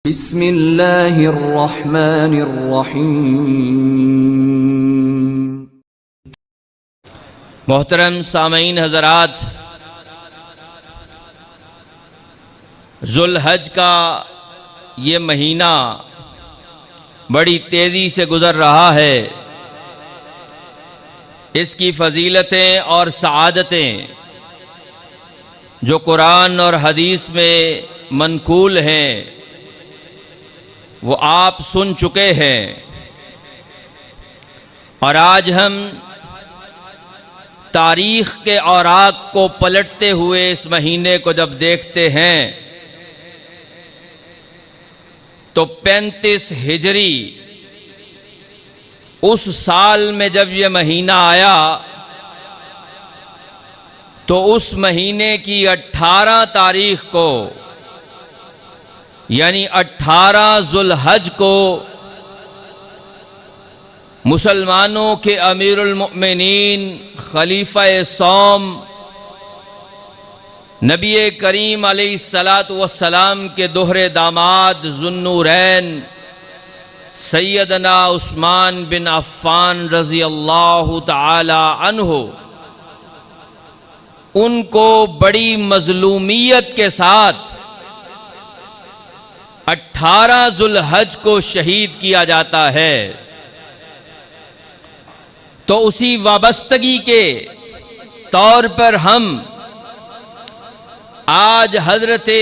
बिस्मिल्लाहिर्रहमानिर्रहीम। मोहतरम सामीन हज़रात, ज़ुल्हज का ये महीना बड़ी तेज़ी से गुज़र रहा है। इसकी फ़जीलतें और सआदतें जो कुरान और हदीस में मनकूल हैं वो आप सुन चुके हैं, और आज हम तारीख़ के औराक को पलटते हुए इस महीने को जब देखते हैं तो 35 हिजरी उस साल में जब ये महीना आया तो उस महीने की 18 तारीख को यानी 18 ज़ुल्हज को मुसलमानों के अमीरुल मुमिनीन खलीफा-ए सौम नबी करीम अलैहिस्सलातु वस्सलाम के दोहरे दामाद ज़ुन्नूरैन सैयदना उस्मान बिन अफ़्फ़ान रज़ी अल्लाह ताला अन्हु, उनको बड़ी मज़लूमियत के साथ 18 ज़ुल्हज को शहीद किया जाता है। तो उसी वाबस्तगी के तौर पर हम आज हज़रते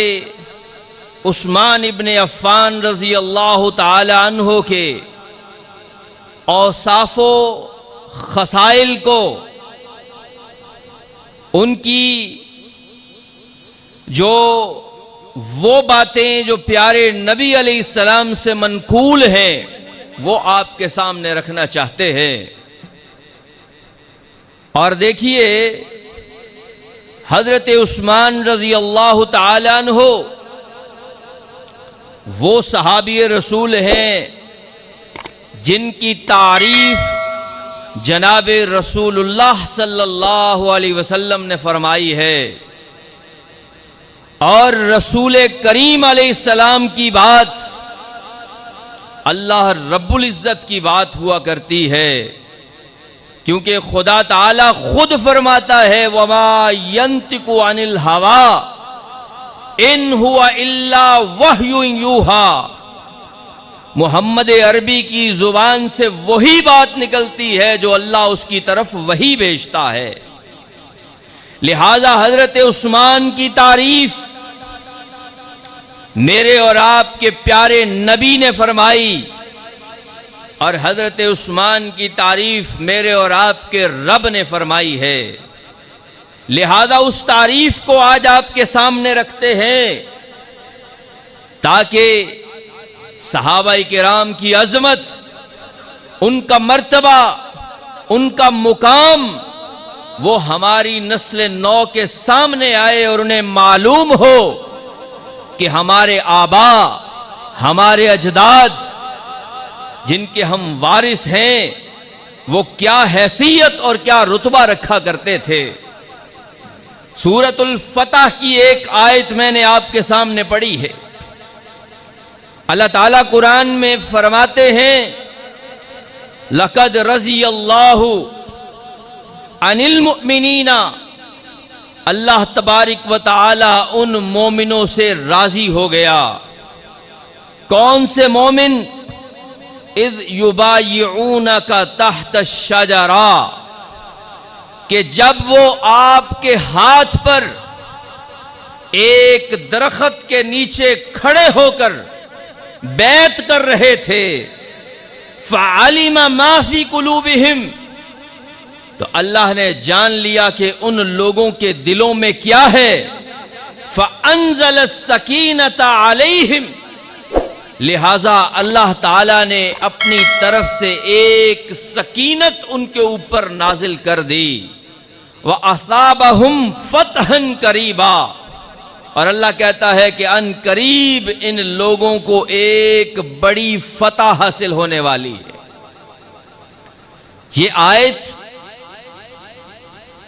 उस्मान इब्ने अफ़्फ़ान रज़ी अल्लाह ताला अन्हु के औसाफ़ो ख़साइल को, उनकी जो वो बातें जो प्यारे नबी अलैहिस्सलाम से मनकूल हैं वो आपके सामने रखना चाहते हैं। और देखिए, हज़रत उस्मान रज़ी अल्लाह ताला अन्हु वो सहाबी रसूल हैं जिनकी तारीफ जनाब रसूलुल्लाह सल्लल्लाहु अलैहि वसल्लम ने फरमाई है, और रसूल करीम अलैहिस्सलाम की बात अल्लाह रब्बुल इज़्ज़त की बात हुआ करती है, क्योंकि खुदा ताला खुद फरमाता है वमा यंतिकु अनिल हवा इन हुआ इल्ला वह्युन यूहा। मोहम्मद अरबी की जुबान से वही बात निकलती है जो अल्लाह उसकी तरफ वही भेजता है। लिहाजा हजरत उस्मान की तारीफ मेरे और आपके प्यारे नबी ने फरमाई, और हजरत उस्मान की तारीफ मेरे और आपके रब ने फरमाई है। लिहाजा उस तारीफ को आज आपके सामने रखते हैं ताकि सहाबाई किराम की अजमत, उनका मर्तबा, उनका मुकाम वो हमारी नस्ल नौ के सामने आए और उन्हें मालूम हो कि हमारे आबा, हमारे अजदाद जिनके हम वारिस हैं वो क्या हैसियत और क्या रुतबा रखा करते थे। सूरतुल फतह की एक आयत मैंने आपके सामने पढ़ी है। अल्लाह ताला कुरान में फरमाते हैं लक़द रज़ियल्लाहु अनिल मुमिनीना, अल्लाह तबारिक व तआला उन मोमिनों से राजी हो गया। कौन से मोमिन? इज़ युबायिऊनका तहत अश-शजरा, कि जब वो आपके हाथ पर एक दरख्त के नीचे खड़े होकर बैत कर रहे थे। फ़अलिमा मा फ़ी कुलूबिहिम, तो अल्लाह ने जान लिया कि उन लोगों के दिलों में क्या है। फ़अंज़ल सकीनता अलैहिम, लिहाजा अल्लाह ताला ने अपनी तरफ से एक सकीनत उनके ऊपर नाजिल कर दी। व असाबहुम फतहन करीबा, और अल्लाह कहता है कि अन करीब इन लोगों को एक बड़ी फतह हासिल होने वाली है। ये आयत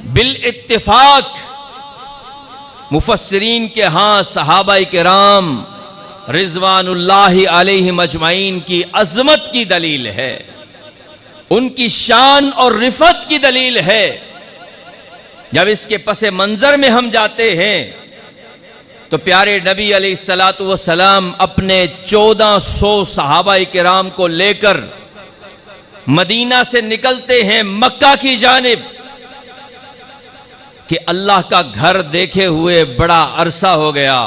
बिल इत्तिफाक मुफस्सिरीन के हां सहाबाए किराम रिजवानुल्लाहि अलैहिम अजमाइन की अजमत की दलील है, उनकी शान और रिफत की दलील है। जब इसके पसे मंजर में हम जाते हैं तो प्यारे नबी अलैहिस्सलातु वस्सलाम अपने 1400 सहाबाए किराम को लेकर मदीना से निकलते हैं मक्का की जानिब कि अल्लाह का घर देखे हुए बड़ा अरसा हो गया।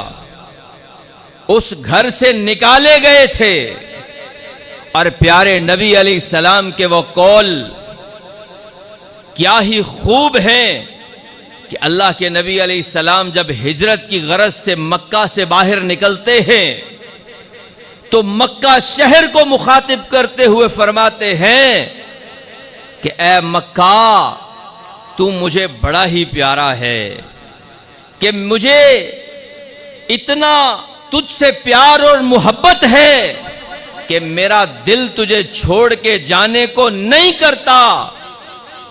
उस घर से निकाले गए थे और प्यारे नबी अलैहिस्सलाम के वो कौल क्या ही खूब हैं कि अल्लाह के नबी अलैहिस्सलाम जब हिजरत की गरज से मक्का से बाहर निकलते हैं तो मक्का शहर को मुखातिब करते हुए फरमाते हैं कि ए मक्का, तू मुझे बड़ा ही प्यारा है कि मुझे इतना तुझसे प्यार और मोहब्बत है कि मेरा दिल तुझे छोड़ के जाने को नहीं करता,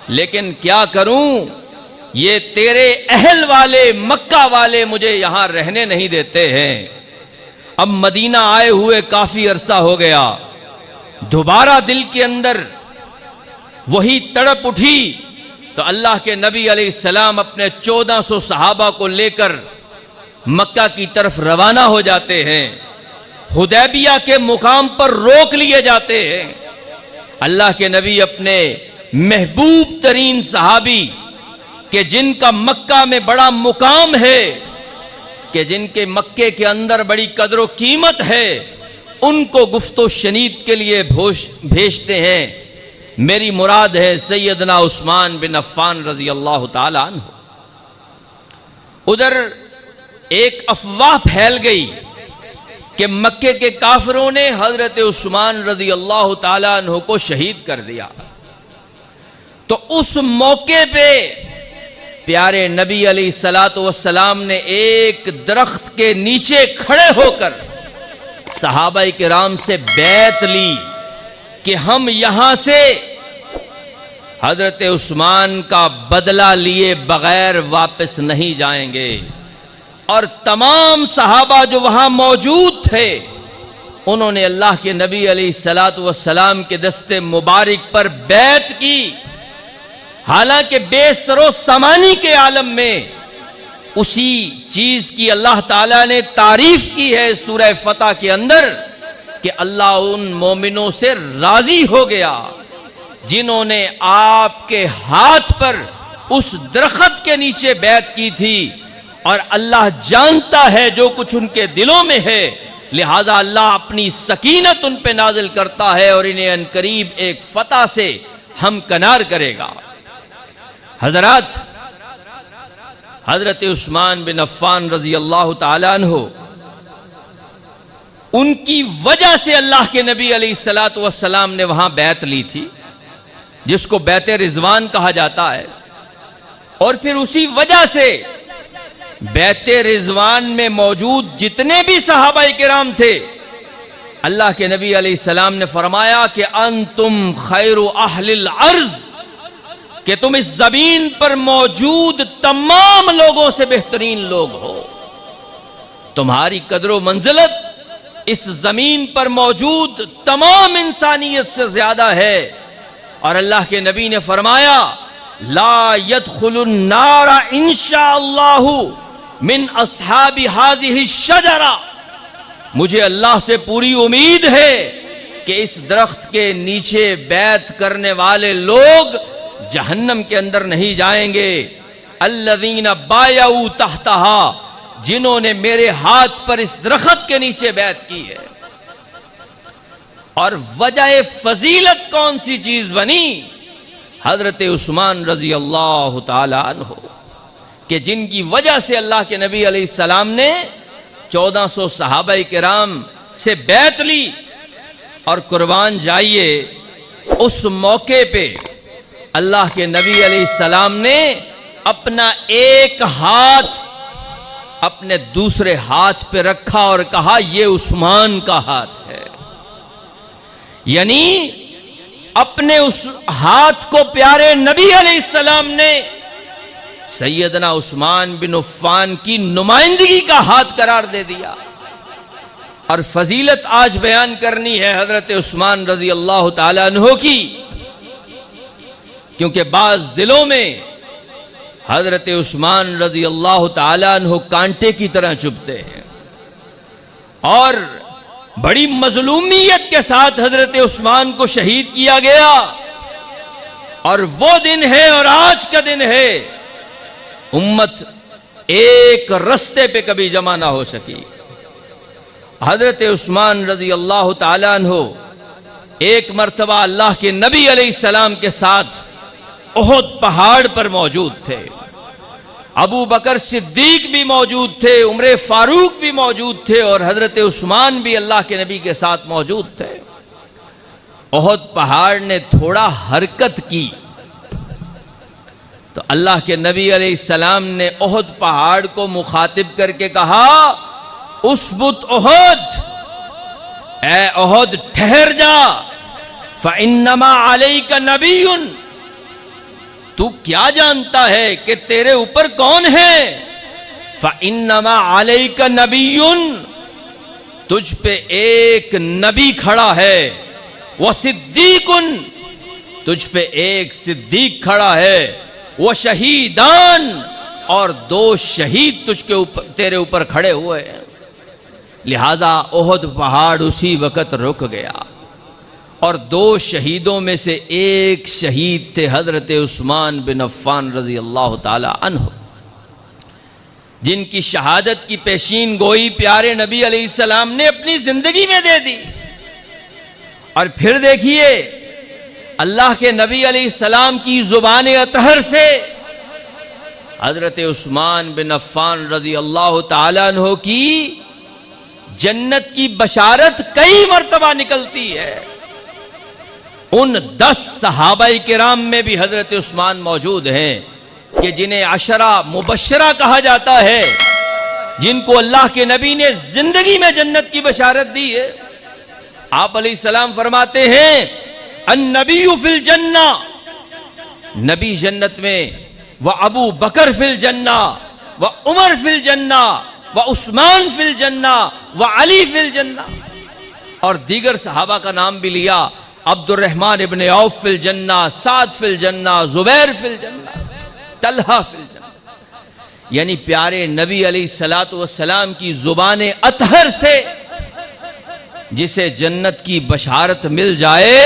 लेकिन क्या करूं, ये तेरे अहल वाले मक्का वाले मुझे यहां रहने नहीं देते हैं। अब मदीना आए हुए काफी अरसा हो गया, दोबारा दिल के अंदर वही तड़प उठी तो अल्लाह के नबी अलैहिस्सलाम अपने 1400 सहाबा को लेकर मक्का की तरफ रवाना हो जाते हैं। हुदैबिया के मुकाम पर रोक लिए जाते हैं। अल्लाह के नबी अपने महबूब तरीन सहाबी कि जिनका मक्का में बड़ा मुकाम है, कि जिनके मक्के के अंदर बड़ी कदर कीमत है, उनको गुफ्तो शनीद के लिए भेजते हैं। मेरी मुराद है सैयदना उस्मान बिन अफ़्फ़ान रज़ी अल्लाह ताला अन्हु। उधर एक अफवाह फैल गई कि मक्के के काफिरों ने हजरत उस्मान रज़ी अल्लाह ताला अन्हु को शहीद कर दिया। तो उस मौके पे प्यारे नबी अलैहिस्सलातु वस्सलाम ने एक दरख्त के नीचे खड़े होकर सहाबाए किराम से बैत ली कि हम यहां से हजरत उस्मान का बदला लिए बगैर वापस नहीं जाएंगे। और तमाम सहाबा जो वहां मौजूद थे उन्होंने अल्लाह के नबी अलैहिस्सलातु वस्सलाम के दस्ते मुबारक पर बैत की। हालांकि बेसरो समानी के आलम में उसी चीज की अल्लाह ताला ने तारीफ की है सूरह फतह के अंदर कि अल्लाह उन मोमिनों से राजी हो गया जिन्होंने आपके हाथ पर उस दरख्त के नीचे बैत की थी, और अल्लाह जानता है जो कुछ उनके दिलों में है, लिहाजा अल्लाह अपनी सकीनत उन पे नाजिल करता है और इन्हें अनकरीब एक फतह से हमकनार करेगा। हजरत हजरत उस्मान बिन अफ़्फ़ान रज़ी अल्लाह ताला अन्हु, उनकी वजह से अल्लाह के नबी अलैहिस्सलातु वस्सलाम ने वहां बैत ली थी, जिसको बैते रिजवान कहा जाता है। और फिर उसी वजह से बैते रिजवान में मौजूद जितने भी सहाबाए किराम थे, अल्लाह के नबी अलैहिस्सलाम ने फरमाया कि अंतुम खैरु अहलिल अर्ज़, कि तुम इस जमीन पर मौजूद तमाम लोगों से बेहतरीन लोग हो। तुम्हारी कदर मंजिलत इस जमीन पर मौजूद तमाम इंसानियत से ज्यादा है। और अल्लाह के नबी ने फरमाया ला यदखुलुन नारा इंशाअल्लाहु मिन अस्हाबी हाज़िहि शजरा, मुझे अल्लाह से पूरी उम्मीद है कि इस दरख्त के नीचे बैत करने वाले लोग जहन्नम के अंदर नहीं जाएंगे। अल्लज़ीना बायऊ तहतहा, जिन्होंने मेरे हाथ पर इस दरख्त के नीचे बैत की है। और वजह फजीलत कौन सी चीज बनी? हजरत उस्मान रजी अल्लाह ताला अन्हु, कि जिनकी वजह से अल्लाह के नबी अलैहिस्सलाम ने 1400 सहाबाए किराम से बैत ली। और कुर्बान जाइए, उस मौके पे अल्लाह के नबी अलैहिस्सलाम ने अपना एक हाथ अपने दूसरे हाथ पे रखा और कहा ये उस्मान का हाथ है। यानी अपने उस हाथ को प्यारे नबी अलैहिस्सलाम ने सैयदना उस्मान बिन अफ़्फ़ान की नुमाइंदगी का हाथ करार दे दिया। और फजीलत आज बयान करनी है हजरत उस्मान रजी अल्लाह ताला अन्हो की, क्योंकि बाज दिलों में हजरत उस्मान रजी अल्लाह ताला अन्हो कांटे की तरह चुभते हैं और बड़ी मजलूमियत के साथ हजरत उस्मान को शहीद किया गया। और वो दिन है और आज का दिन है, उम्मत एक रस्ते पे कभी जमा ना हो सकी। हजरत उस्मान रजी अल्लाह ताला अन्हो एक मर्तबा अल्लाह के नबी अलैहिस्सलाम के साथ उहद पहाड़ पर मौजूद थे। अबू बकर सिद्दीक भी मौजूद थे, उमर फारूक भी मौजूद थे और हजरत उस्मान भी अल्लाह के नबी के साथ मौजूद थे। उहद पहाड़ ने थोड़ा हरकत की तो अल्लाह के नबी अलैहिस्सलाम ने उहद पहाड़ को मुखातिब करके कहा, उसबुत उहद, ए उहद ठहर जा, फ़इन्नमा अलैका नबियुन, तू क्या जानता है कि तेरे ऊपर कौन है? फ़इन्नमा अलैका नबियुन, तुझ पे एक नबी खड़ा है, वह सिद्दीकुन, तुझ पे एक सिद्दीक खड़ा है, वह शहीदान, और दो शहीद तुझके ऊपर तेरे ऊपर खड़े हुए हैं। लिहाजा उहद पहाड़ उसी वक्त रुक गया और दो शहीदों में से एक शहीद थे हजरत उस्मान बिन अफ़्फ़ान रजी अल्लाह ताला अन्हु, जिनकी शहादत की पेशीन गोई प्यारे नबी अलैहिस्सलाम ने अपनी जिंदगी में दे दी। और फिर देखिए अल्लाह के नबी अलैहिस्सलाम की जुबान अतहर से हजरत उस्मान बिन अफ़्फ़ान रजी अल्लाह ताला अन्हु की जन्नत की बशारत कई मर्तबा निकलती है। उन 10 सहाबाई किराम में भी हजरत उस्मान मौजूद हैं कि जिन्हें अशरा मुबशरा कहा जाता है, जिनको अल्लाह के नबी ने जिंदगी में जन्नत की बशारत दी है। आप अलैहिस्सलाम फरमाते हैं, अन्नबिय्यु फिल जन्ना, नबी जन्नत में, व अबू बकर फिल जन्ना, व उमर फिल जन्ना, व उस्मान फिल जन्ना, व अली फिल जन्ना। और दीगर सहाबा का नाम भी लिया, अब्दुर्रहमान इब्न औफ फिल जन्ना, साद फिल जन्ना, जुबैर फिल जन्ना, तलहा फिल जन्ना। यानी प्यारे नबी अलैहिस्सलातु वस्सलाम की जुबान अतहर से जिसे जन्नत की बशारत मिल जाए,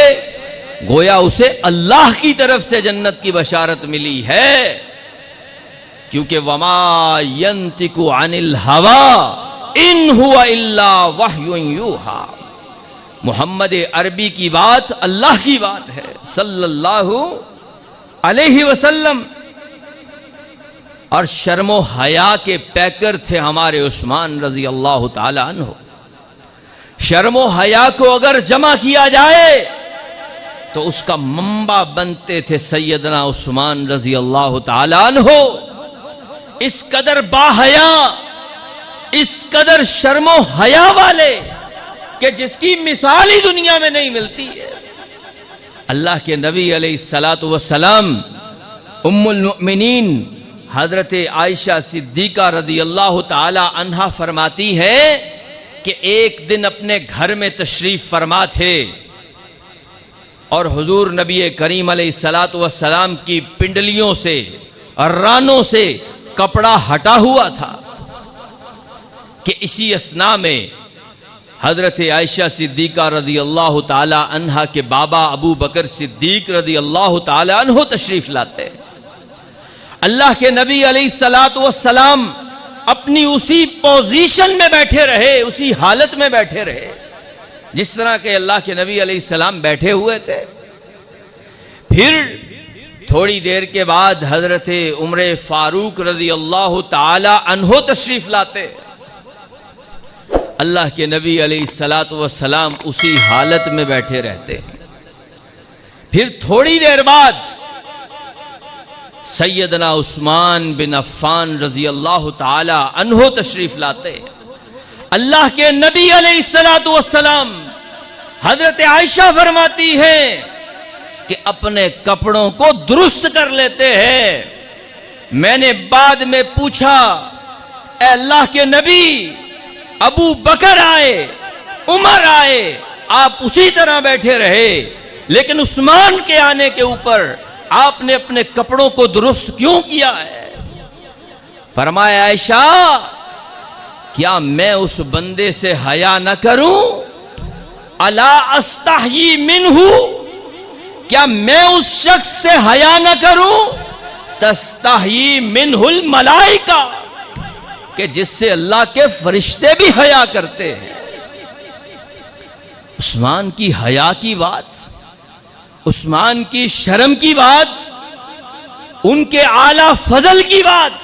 गोया उसे अल्लाह की तरफ से जन्नत की बशारत मिली है, क्योंकि वमा यंतिकु अनिल हवा इन हुवा इल्ला वह्युन यूहा। मोहम्मद अरबी की बात अल्लाह की बात है सल्लल्लाहु अलैहि वसल्लम। और शर्मो हया के पैकर थे हमारे उस्मान रजी अल्लाह ताला अन्हु। शर्मो हया को अगर जमा किया जाए तो उसका मंबा बनते थे सैयदना उस्मान रजी अल्लाह ताला अन्हु। इस कदर बाहया, इस कदर शर्मो हया वाले कि जिसकी मिसाल ही दुनिया में नहीं मिलती है। अल्लाह के नबी अलैहिस्सलातु वस्सलाम उम्मुल मुमिनीन हजरत आयशा सिद्दीका रदी अल्लाह ताला अन्हा फरमाती है कि एक दिन अपने घर में तशरीफ फरमा थे और हुजूर नबी करीम अलैहिस्सलातु वस्सलाम की पिंडलियों से और रानों से कपड़ा हटा हुआ था कि इसी असना में हजरत आयशा सिद्दीका रदी अल्लाह ताला अन्हा के बाबा अबू बकर सिद्दीक रदी अल्लाह ताला अन्हु तशरीफ लाते। अल्लाह के नबी अलैहिस्सलातु वस्सलाम अपनी उसी पोजीशन में बैठे रहे, उसी हालत में बैठे रहे जिस तरह के अल्लाह के नबी अलैहिस्सलाम बैठे हुए थे। फिर थोड़ी देर के बाद हजरत उमर फारूक रजी अल्लाह ताला अन्हु तशरीफ लाते। अल्लाह के नबी अलैहिस्सलातु वस्सलाम उसी हालत में बैठे रहते। फिर थोड़ी देर बाद सैयदना उस्मान बिन अफ़्फ़ान रजी अल्लाह ताला अन्हु तशरीफ लाते। अल्लाह के नबी अलैहिस्सलातु वस्सलाम हजरत आयशा फरमाती है कि अपने कपड़ों को दुरुस्त कर लेते हैं। मैंने बाद में पूछा, अल्लाह के नबी, अबू बकर आए उमर आए, आप उसी तरह बैठे रहे, लेकिन उस्मान के आने के ऊपर आपने अपने कपड़ों को दुरुस्त क्यों किया है? फरमाया, आयशा, क्या मैं उस बंदे से हया न करूं? अला अस्ताही मिन्हु, क्या मैं उस शख्स से हया न करूं? तस्ताही मिन्हुल मलाइका, कि जिससे अल्लाह के फरिश्ते भी हया करते हैं। उस्मान की हया की बात, उस्मान की शर्म की बात, उनके आला फजल की बात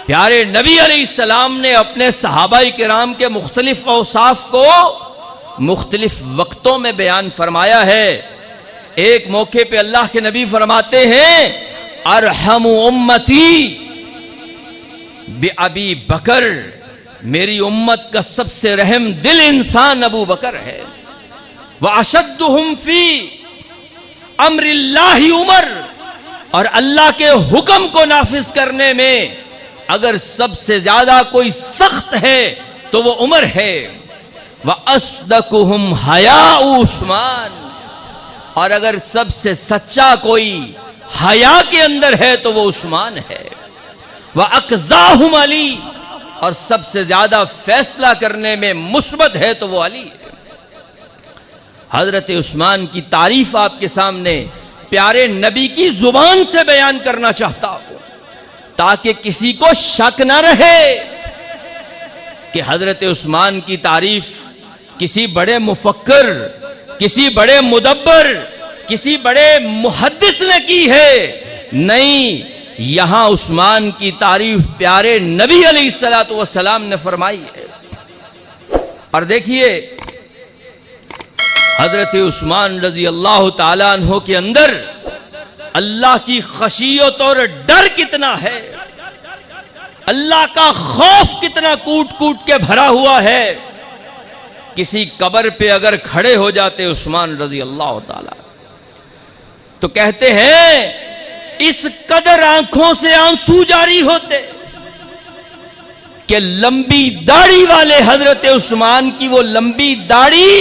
प्यारे नबी अलैहिस्सलाम ने अपने सहाबाई किराम के मुख्तलिफ औसाफ को मुख्तलिफ वक्तों में बयान फरमाया है। एक मौके पे अल्लाह के नबी फरमाते हैं, अरहमु उम्मती बि अबी बकर, मेरी उम्मत का सबसे रहम दिल इंसान अबू बकर है। व अशद्दुहुम फी अम्रिल्लाहि उमर, और अल्लाह के हुक्म को नाफिज करने में अगर सबसे ज्यादा कोई सख्त है तो वो उमर है। व अस्दकुहुम हया उस्मान, और अगर सबसे सच्चा कोई हया के अंदर है तो वो उस्मान है। व अक़ज़ाहुम अली, और सबसे ज्यादा फैसला करने में मुस्बत है तो वो अली है। हजरत उस्मान की तारीफ आपके सामने प्यारे नबी की जुबान से बयान करना चाहता हूं, ताकि किसी को शक न रहे कि हजरत उस्मान की तारीफ किसी बड़े मुफक्कर, किसी बड़े मुदब्बर, किसी बड़े मुहद्दिस ने की है। नहीं, यहां उस्मान की तारीफ प्यारे नबी अलैहिस्सलातु वस्सलाम ने फरमाई है। और देखिए, हजरत उस्मान रजी अल्लाह ताला अन्हो के अंदर अल्लाह की खशियत और डर कितना है, अल्लाह का खौफ कितना कूट कूट के भरा हुआ है। किसी कब्र पे अगर खड़े हो जाते उस्मान रजी अल्लाह ताला, तो कहते हैं इस कदर आंखों से आंसू जारी होते कि लंबी दाढ़ी वाले हजरत उस्मान की वो लंबी दाढ़ी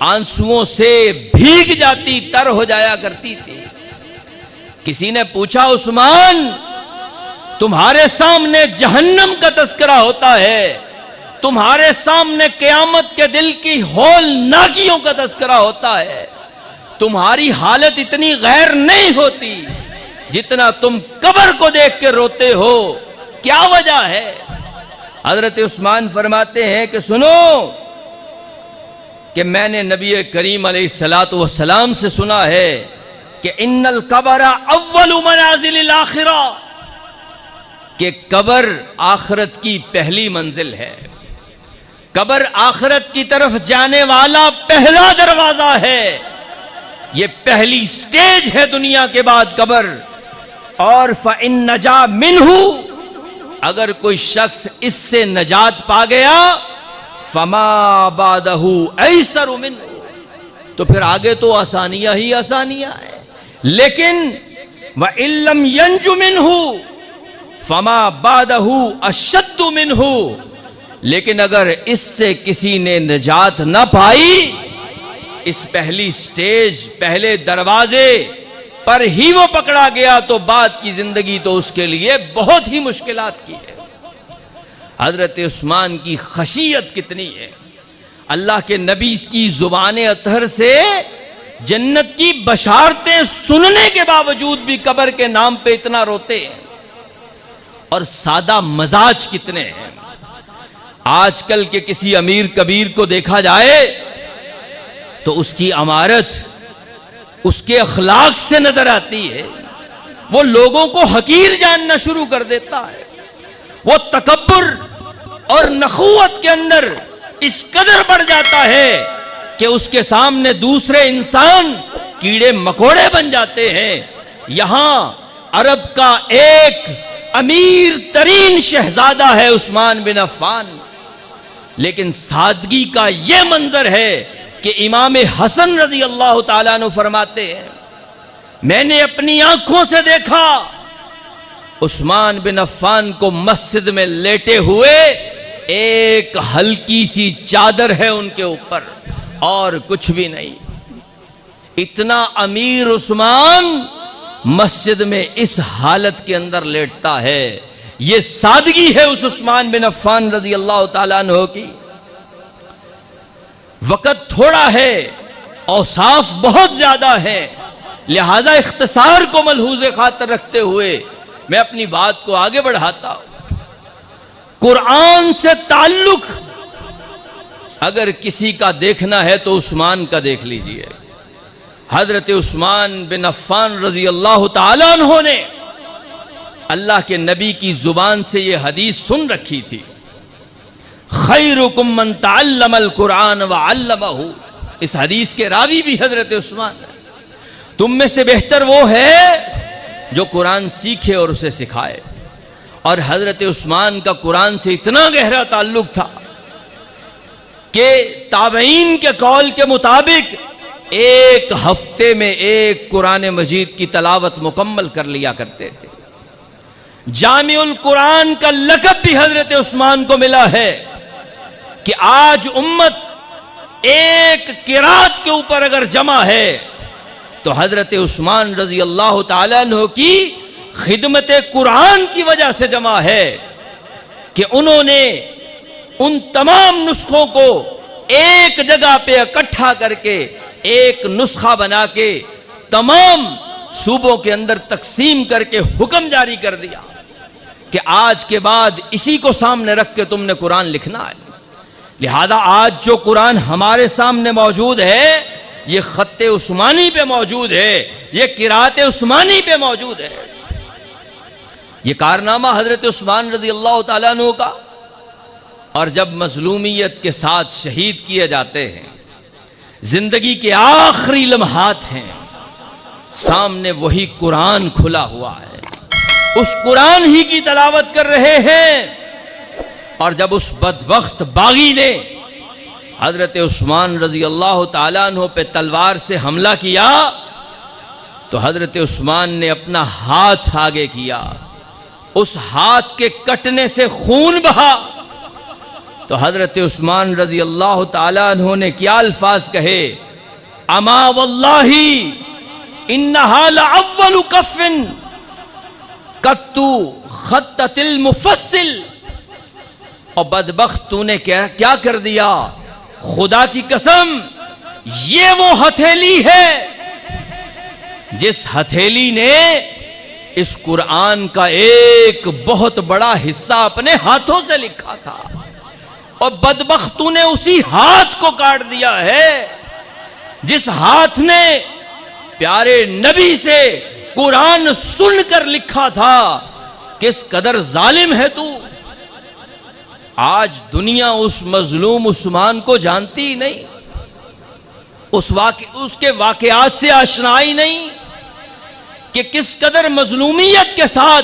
आंसुओं से भीग जाती, तर हो जाया करती थी। किसी ने पूछा, उस्मान, तुम्हारे सामने जहन्नम का तस्करा होता है, तुम्हारे सामने क़यामत के दिल की हौलनाकियों का तस्करा होता है, तुम्हारी हालत इतनी गैर नहीं होती जितना तुम कब्र को देख के रोते हो, क्या वजह है? हजरत उस्मान फरमाते हैं कि सुनो, कि मैंने नबी करीम अलैहिस्सलातु वस्सलाम से सुना है कि इन्नल कब्र अव्वलु मनाजिलिल आखिरा, कि कब्र आखिरत की पहली मंजिल है, कब्र आखिरत की तरफ जाने वाला पहला दरवाजा है, ये पहली स्टेज है दुनिया के बाद कब्र। और फ़इन नजा मिन्हु, अगर कोई शख्स इससे नजात पा गया, फमा बादहु ऐसरु मिन्हु, तो फिर आगे तो आसानियां ही आसानियां है। लेकिन व इल्लम यंजु मिन्हु फमा बादहु अशद्दु मिन्हु, लेकिन अगर इससे किसी ने निजात न पाई, इस पहली स्टेज, पहले दरवाजे पर ही वो पकड़ा गया, तो बाद की जिंदगी तो उसके लिए बहुत ही मुश्किलात की है। हजरत उस्मान की खशियत कितनी है। अल्लाह के नबी की जुबान अतहर से जन्नत की बशारतें सुनने के बावजूद भी कब्र के नाम पे इतना रोते हैं। और सादा मजाज कितने हैं। आजकल के किसी अमीर कबीर को देखा जाए तो उसकी अमारत उसके अखलाक से नजर आती है। वो लोगों को हकीर जानना शुरू कर देता है। वो तकब्बुर और नखुवत के अंदर इस कदर बढ़ जाता है कि उसके सामने दूसरे इंसान कीड़े मकोड़े बन जाते हैं। यहां अरब का एक अमीर तरीन शहजादा है उस्मान बिन अफ़्फ़ान, लेकिन सादगी का यह मंजर है कि इमाम हसन रज़ी अल्लाह ताला अन्हु फरमाते हैं, मैंने अपनी आंखों से देखा उस्मान बिन अफ़्फ़ान को मस्जिद में लेटे हुए एक हल्की सी चादर है उनके ऊपर और कुछ भी नहीं। इतना अमीर उस्मान मस्जिद में इस हालत के अंदर लेटता है। ये सादगी है उस उस्मान बिन अफ़्फ़ान रज़ी अल्लाह ताला अन्हु की। वक़्त थोड़ा है, औसाफ बहुत ज्यादा है, लिहाजा इख्तिसार को मलहूज़े खातर रखते हुए मैं अपनी बात को आगे बढ़ाता हूं। कुरान से ताल्लुक अगर किसी का देखना है तो उस्मान का देख लीजिए। हजरत उस्मान बिन अफ़्फ़ान रज़ी अल्लाह ताला अन्हु ने अल्लाह के नबी की जुबान से यह हदीस सुन रखी थी, खैरुकुम मन तअल्लमल कुरान व अल्लमहु। इस हदीस के रावी भी हजरत उस्मान है। तुम में से बेहतर वो है जो कुरान सीखे और उसे सिखाए। और हजरत उस्मान का कुरान से इतना गहरा ताल्लुक था कि ताबईन के कौल के मुताबिक एक हफ्ते में एक कुरान मजीद की तलावत मुकम्मल कर लिया करते थे। जामिउल कुरान का लक़ब भी हजरत उस्मान को मिला है कि आज उम्मत एक किरात के ऊपर अगर जमा है तो हजरत उस्मान रज़ी अल्लाह ताला अन्हु की खिदमत कुरान की वजह से जमा है कि उन्होंने उन तमाम नुस्खों को एक जगह पे इकट्ठा करके एक नुस्खा बना के तमाम सूबों के अंदर तकसीम करके हुक्म जारी कर दिया कि आज के बाद इसी को सामने रख के तुमने कुरान लिखना है। लिहाजा आज जो कुरान हमारे सामने मौजूद है ये खत्ते उस्मानी पे मौजूद है, ये किराते उस्मानी पे मौजूद है। ये कारनामा हजरत उस्मान रज़ी अल्लाह ताला अन्हु का। और जब मजलूमियत के साथ शहीद किए जाते हैं, जिंदगी के आखिरी लम्हात हैं, सामने वही कुरान खुला हुआ है, उस कुरान ही की तलावत कर रहे हैं। और जब उस बदबख्त बागी ने हजरत उस्मान रज़ी अल्लाह ताला अन्हु पे तलवार से हमला किया तो हजरत उस्मान ने अपना हाथ आगे किया, उस हाथ के कटने से खून बहा तो हजरत उस्मान रज़ी अल्लाह ताला अन्हु ने क्या अल्फाज कहे, अमा वल्लाही इन्नहा लअव्वलु कफ़िन कत्तु खत्ततिल मुफस्सिल। और बदबख्त तूने क्या कर दिया, खुदा की कसम ये वो हथेली है जिस हथेली ने इस कुरान का एक बहुत बड़ा हिस्सा अपने हाथों से लिखा था और बदबख्त तूने उसी हाथ को काट दिया है जिस हाथ ने प्यारे नबी से कुरान सुनकर लिखा था। किस कदर जालिम है तू। आज दुनिया उस मजलूम उस्मान को जानती ही नहीं, उसके वाकयात से आशनाई नहीं कि किस कदर मजलूमियत के साथ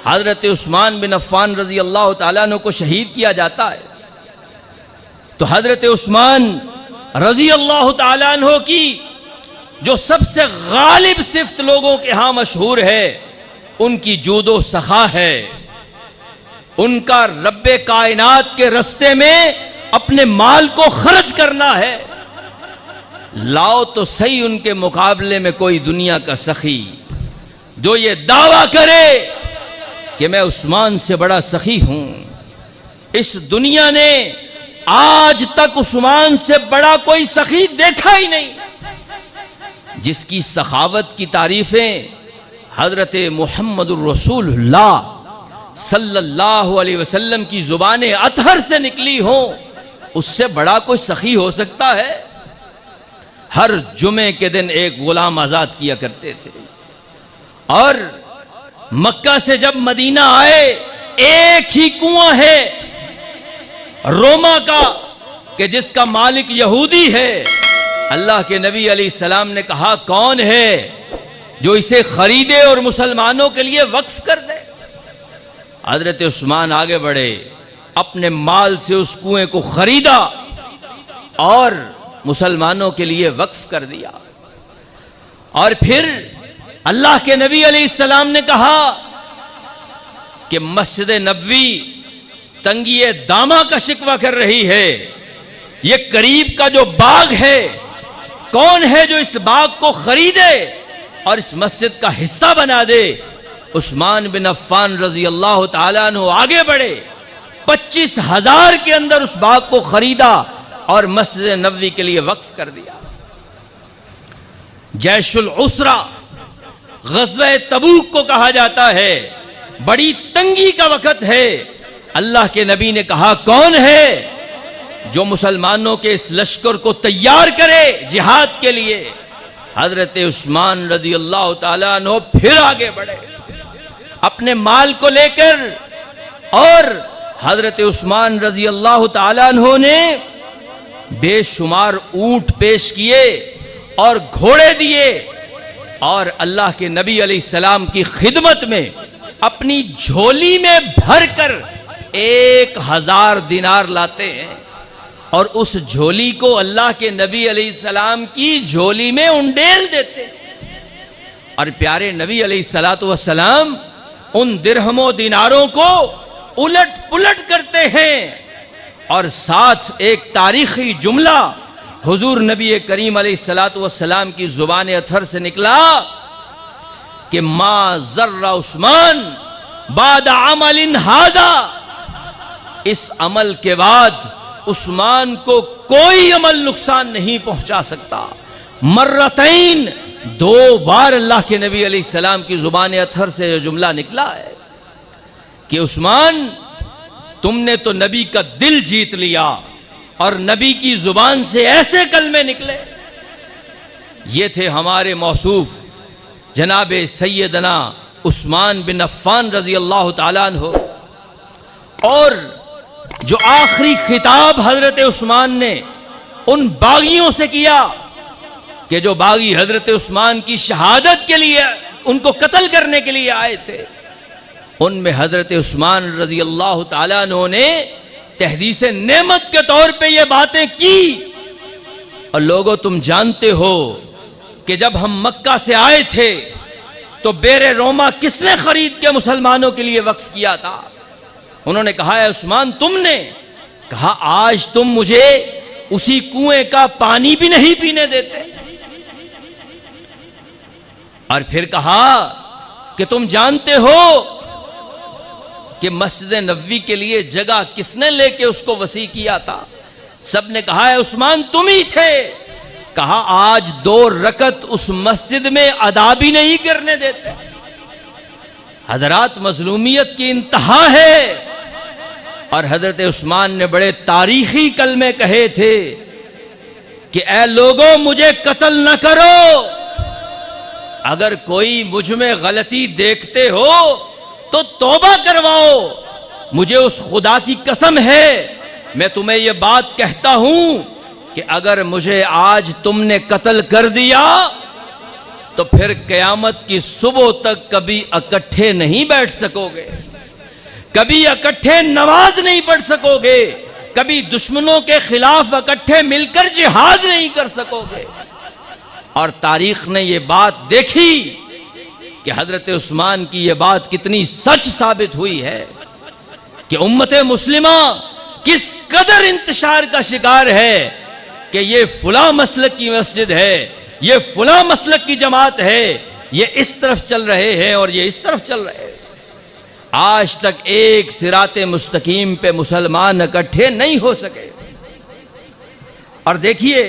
हजरत उस्मान बिन अफ़्फ़ान रज़ी अल्लाह ताला अन्हु को शहीद किया जाता है। तो हजरत उस्मान रज़ी अल्लाह ताला अन्हु की जो सबसे गालिब सिफ्त लोगों के यहां मशहूर है, उनकी जूदो सखा है। उनका रब्बे कायनात के रस्ते में अपने माल को खर्च करना है। लाओ तो सही उनके मुकाबले में कोई दुनिया का सखी जो ये दावा करे कि मैं उस्मान से बड़ा सखी हूं। इस दुनिया ने आज तक उस्मान से बड़ा कोई सखी देखा ही नहीं, जिसकी सखावत की तारीफें हजरत मुहम्मदुर रसूलुल्लाह सल्लल्लाहु अलैहि वसल्लम की जुबाने अतहर से निकली हो, उससे बड़ा कोई सखी हो सकता है। हर जुमे के दिन एक गुलाम आजाद किया करते थे और मक्का से जब मदीना आए एक ही कुआं है रोमा का कि जिसका मालिक यहूदी है। अल्लाह के नबी अलैहिस्सलाम ने कहा कौन है जो इसे खरीदे और मुसलमानों के लिए वक्फ कर दे। हजरत उस्मान आगे बढ़े, अपने माल से उस कुएं को खरीदा और मुसलमानों के लिए वक्फ कर दिया। और फिर अल्लाह के नबी अलैहिस्सलाम ने कहा कि मस्जिद नबवी तंगी दामा का शिकवा कर रही है। ये करीब का जो बाग है, कौन है जो इस बाग को खरीदे और इस मस्जिद का हिस्सा बना दे? उस्मान बिन अफ्फान रजी अल्लाह ताला अन्हु आगे बढ़े, 25,000 के अंदर उस बाग को खरीदा और मस्जिद नबवी के लिए वक्फ कर दिया। जैशुल उसरा, ग़ज़वे तबूक को कहा जाता है, बड़ी तंगी का वक़्त है। अल्लाह के नबी ने कहा, कौन है जो मुसलमानों के इस लश्कर को तैयार करे जिहाद के लिए? हजरत उस्मान रज़ी अल्लाह ताला अन्हु फिर आगे बढ़े अपने माल को लेकर, और हजरत उस्मान रज़ी अल्लाह ताला अन्हु ने बेशुमार ऊंट पेश किए और घोड़े दिए, और अल्लाह के नबी अलैहिस्सलाम की खिदमत में अपनी झोली में भरकर 1000 दिनार लाते हैं, और उस झोली को अल्लाह के नबी अलैहिस्सलाम की झोली में उंडेल देते हैं। और प्यारे नबी अलैहिस्सलातु वस्सलाम उन दिरहमों दिनारों को उलट पुलट करते हैं, और साथ एक तारीखी जुमला हुजूर नबी करीम अलैहिस्सलातु वस्सलाम की जुबान अथर से निकला कि मा ज़र्रा उस्मान बाद अमलिन हादा, इस अमल के बाद उस्मान को कोई अमल नुकसान नहीं पहुंचा सकता। मर्रतैन, 2 बार अल्लाह के नबी अलैहिस्सलाम की जुबान अथर से यह जुमला निकला है कि उस्मान, तुमने तो नबी का दिल जीत लिया, और नबी की जुबान से ऐसे कलमे निकले। ये थे हमारे मौसूफ जनाबे सैयदना उस्मान बिन अफ्फान रजी अल्लाह ताला अन्हु। और जो आखिरी खिताब हजरत उस्मान ने उन बागियों से किया कि जो बागी हजरत उस्मान की शहादत के लिए, उनको कत्ल करने के लिए आए थे, उनमें हजरत उस्मान रजी अल्लाह ताला अन्हु ने तहदीस नेमत के तौर पे ये बातें की। और लोगों, तुम जानते हो कि जब हम मक्का से आए थे तो बेरे रोमा किसने खरीद के मुसलमानों के लिए वक्फ किया था? उन्होंने कहा, है उस्मान तुमने। कहा, आज तुम मुझे उसी कुएं का पानी भी नहीं पीने देते। और फिर कहा कि तुम जानते हो कि मस्जिद नबवी के लिए जगह किसने लेके उसको वसी किया था? सब ने कहा, है उस्मान तुम ही थे। कहा, आज 2 रकत उस मस्जिद में अदा भी नहीं करने देते। हजरात, मजलूमियत की इंतहा है। और हजरत उस्मान ने बड़े तारीखी कलमे कहे थे कि ऐ लोगों, मुझे कत्ल न करो, अगर कोई मुझ में गलती देखते हो तो तौबा करवाओ। मुझे उस खुदा की कसम है, मैं तुम्हें यह बात कहता हूं कि अगर मुझे आज तुमने कत्ल कर दिया तो फिर कयामत की सुबह तक कभी इकट्ठे नहीं बैठ सकोगे, कभी इकट्ठे नमाज नहीं पढ़ सकोगे, कभी दुश्मनों के खिलाफ इकट्ठे मिलकर जिहाद नहीं कर सकोगे। और तारीख ने यह बात देखी कि हजरत उस्मान की यह बात कितनी सच साबित हुई है कि उम्मत मुस्लिमा किस कदर इंतशार का शिकार है कि ये फुला मसलक की मस्जिद है, ये फुला मसलक की जमात है, ये इस तरफ चल रहे हैं और ये इस तरफ चल रहे हैं। आज तक एक सिराते मुस्तकीम पे मुसलमान इकट्ठे नहीं हो सके। और देखिए,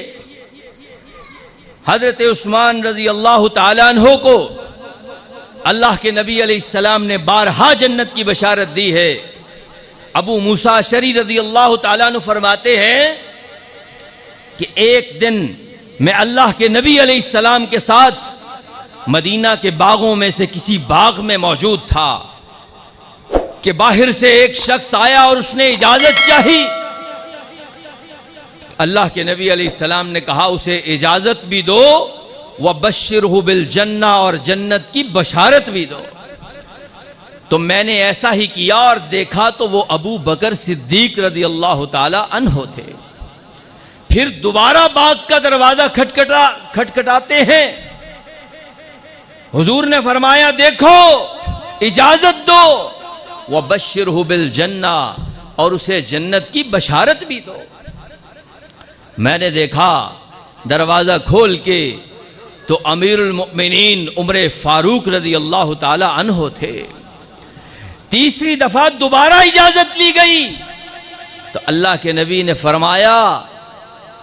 हजरत उस्मान रजी अल्लाह ताला अन्हु को अल्लाह के नबी अलैहिस्सलाम ने बारहा जन्नत की बशारत दी है। अबू मूसा अशरी रजी अल्लाह ताला अन्हु फरमाते हैं कि एक दिन मैं अल्लाह के नबी अलैहिस्सलाम के साथ मदीना के बागों में से किसी बाग में मौजूद था कि बाहर से एक शख्स आया और उसने इजाजत चाही। अल्लाह के नबी अलैहिस्सलाम ने कहा, उसे इजाजत भी दो, व बश्शिरहु बिल जन्ना, और जन्नत की बशारत भी दो। तो मैंने ऐसा ही किया और देखा तो वो अबू बकर सिद्दीक रज़ी अल्लाह ताला अन्हु थे। फिर दोबारा बाग का दरवाजा खटखटाते हैं। हुजूर ने फरमाया, देखो इजाजत दो, व बश्शिरहु बिल जन्ना, और उसे जन्नत की बशारत भी दो। मैंने देखा दरवाज़ा खोल के तो अमीरुल मोमिनीन उमर फारूक रज़ी अल्लाह ताला अन्हो थे। तीसरी दफा दोबारा इजाजत ली गई तो अल्लाह के नबी ने फरमाया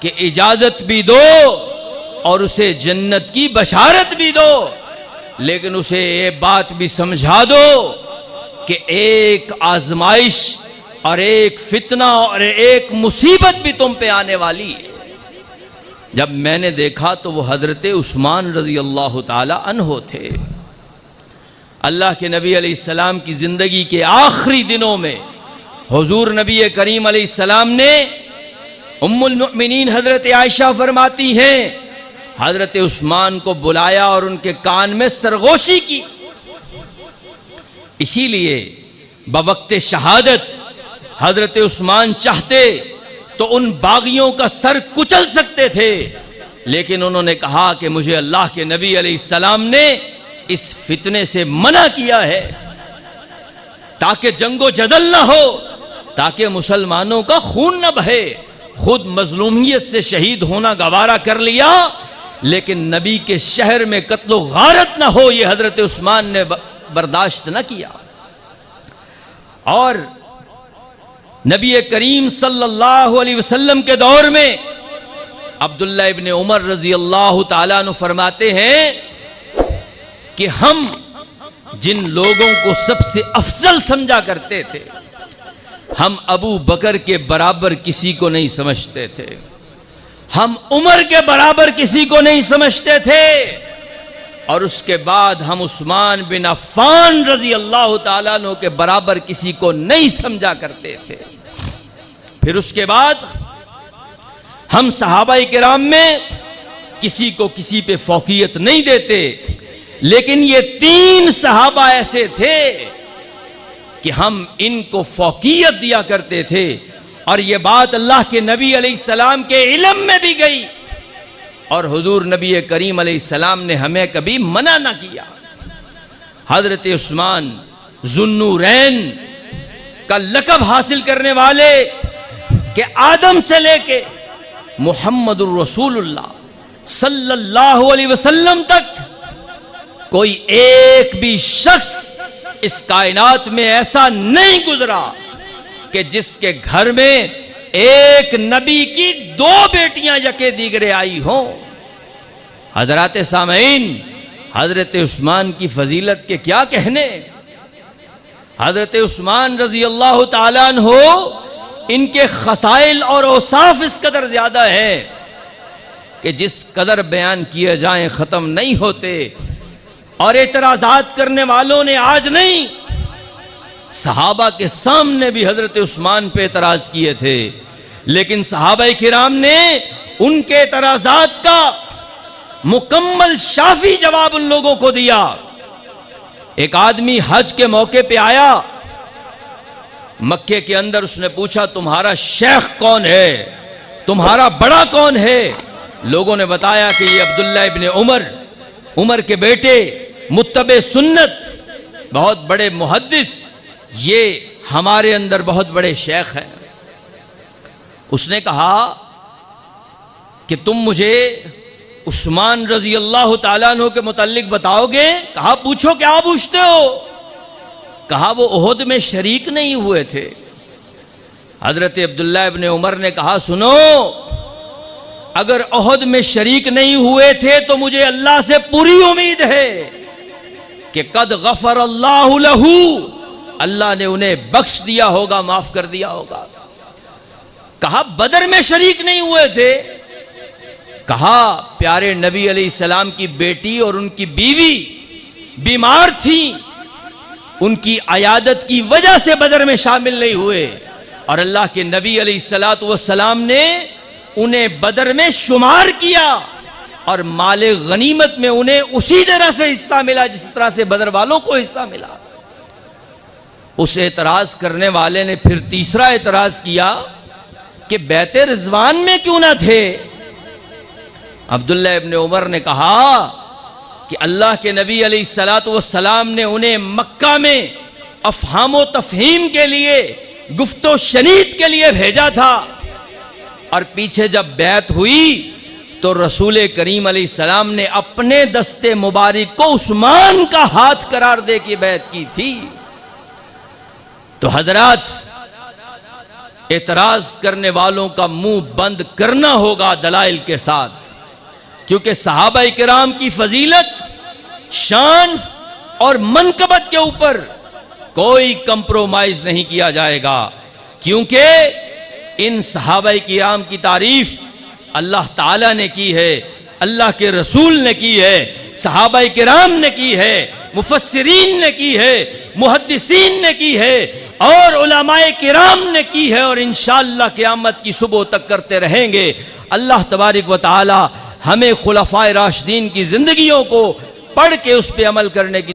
कि इजाजत भी दो और उसे जन्नत की बशारत भी दो, लेकिन उसे ये बात भी समझा दो कि एक आजमाइश और एक फितना और एक मुसीबत भी तुम पे आने वाली है। जब मैंने देखा तो वो हजरत उस्मान रजी अल्लाह ताला अन्हो थे। अल्लाह के नबी अलैहिस्सलाम की जिंदगी के आखिरी दिनों में हुजूर नबी करीम अलैहिस्सलाम ने उम्मुल मुमिनीन हजरत आयशा फरमाती हैं, हजरत उस्मान को बुलाया और उनके कान में सरगोशी की। इसीलिए बवक्ते शहादत हजरत उस्मान चाहते तो उन बागियों का सर कुचल सकते थे, लेकिन उन्होंने कहा कि मुझे अल्लाह के नबी अलैहिस्सलाम ने इस फितने से मना किया है ताकि जंगो जदल ना हो, ताकि मुसलमानों का खून न बहे। खुद मजलूमियत से शहीद होना गवारा कर लिया, लेकिन नबी के शहर में कत्लो गारत ना हो यह हजरत उस्मान ने बर्दाश्त न किया। और नबी करीम सल्लल्लाहु अलैहि वसल्लम के दौर में अब्दुल्ला इब्ने उमर रजी अल्लाह ताला अन्हु फरमाते हैं कि हम जिन लोगों को सबसे अफजल समझा करते थे, हम अबू बकर के बराबर किसी को नहीं समझते थे, हम उमर के बराबर किसी को नहीं समझते थे, और उसके बाद हम उस्मान बिन अफ़्फ़ान रजी अल्लाह ताला अन्हु के बराबर किसी को नहीं समझा करते थे। फिर उसके बाद हम सहाबाए किराम में किसी को किसी पे फौकियत नहीं देते, लेकिन ये तीन सहाबा ऐसे थे कि हम इनको फौकियत दिया करते थे। और ये बात अल्लाह के नबी अलैहिस्सलाम के इल्म में भी गई और हुजूर नबी करीम अलैहिस्सलाम ने हमें कभी मना ना किया। हजरत उस्मान जुन्नूरैन का लक़ब हासिल करने वाले कि आदम से लेके मुहम्मदुर रसूलुल्लाह सल्लल्लाहु अलैहि वसल्लम तक कोई एक भी शख्स इस कायनात में ऐसा नहीं गुजरा कि जिसके घर में एक नबी की दो बेटियां यके दीगरे आई हों। हजरात सामईन, हजरत उस्मान की फजीलत के क्या कहने। हजरत उस्मान रजी अल्लाह ताला अन्हु, इनके खसाइल और औसाफ इस कदर ज्यादा है कि जिस कदर बयान किए जाएं खत्म नहीं होते। और एतराजात करने वालों ने आज नहीं, सहाबा के सामने भी हजरत उस्मान पे एतराज किए थे, लेकिन सहाबाए किराम ने उनके एतराजात का मुकम्मल शाफी जवाब उन लोगों को दिया। एक आदमी हज के मौके पे आया मक्के के अंदर, उसने पूछा तुम्हारा शेख कौन है, तुम्हारा बड़ा कौन है। लोगों ने बताया कि ये अब्दुल्ला इब्ने उमर, उमर के बेटे, मुत्तबे सुन्नत, बहुत बड़े मुहद्दिस, ये हमारे अंदर बहुत बड़े शेख हैं। उसने कहा कि तुम मुझे उस्मान रजी अल्लाह ताला अन्हु के मुताल्लिक बताओगे। कहा पूछो, क्या पूछते हो। कहा वो ओहद में शरीक नहीं हुए थे। हजरत अब्दुल्ला इब्ने उमर ने कहा सुनो, अगर ओहद में शरीक नहीं हुए थे तो मुझे अल्लाह से पूरी उम्मीद है कि कद गफर अल्लाहु लहू, अल्लाह ने उन्हें बख्श दिया होगा, माफ कर दिया होगा। कहा बदर में शरीक नहीं हुए थे। कहा प्यारे नबी अलैहिस्सलाम की बेटी और उनकी बीवी बीमार थी, उनकी अयादत की वजह से बदर में शामिल नहीं हुए, और अल्लाह के नबी अलैहिस्सलातु वस्सलाम ने उन्हें बदर में शुमार किया और माले गनीमत में उन्हें उसी तरह से हिस्सा मिला जिस तरह से बदर वालों को हिस्सा मिला। उस एतराज करने वाले ने फिर तीसरा एतराज किया कि बैते रिजवान में क्यों ना थे। अब्दुल्ला इब्ने उमर ने कहा कि अल्लाह के नबी अलैहिस्सलातु वस्सलाम ने उन्हें मक्का में अफहाम व तफहीम के लिए गुफ्तो शनीद के लिए भेजा था, और पीछे जब बैत हुई तो रसूल करीम अलैहिस्सलाम ने अपने दस्ते मुबारक को उस्मान का हाथ करार दे के बैत की थी। तो हजरात, एतराज करने वालों का मुंह बंद करना होगा दलाइल के साथ, क्योंकि सहाबा किराम की फजीलत, शान और मनकबत के ऊपर कोई कंप्रोमाइज नहीं किया जाएगा, क्योंकि इन सहाबा किराम की तारीफ अल्लाह ताला ने की है, अल्लाह के रसूल ने की है, सहाबा किराम ने की है, मुफस्सिरीन ने की है, मुहद्दिसीन ने की है और उलमाए किराम ने की है, और इंशाअल्लाह क़यामत की सुबह तक करते रहेंगे। अल्लाह तबारक व तआला हमें खुलफाए राशिदीन की जिंदगियों को पढ़ के उस पर अमल करने की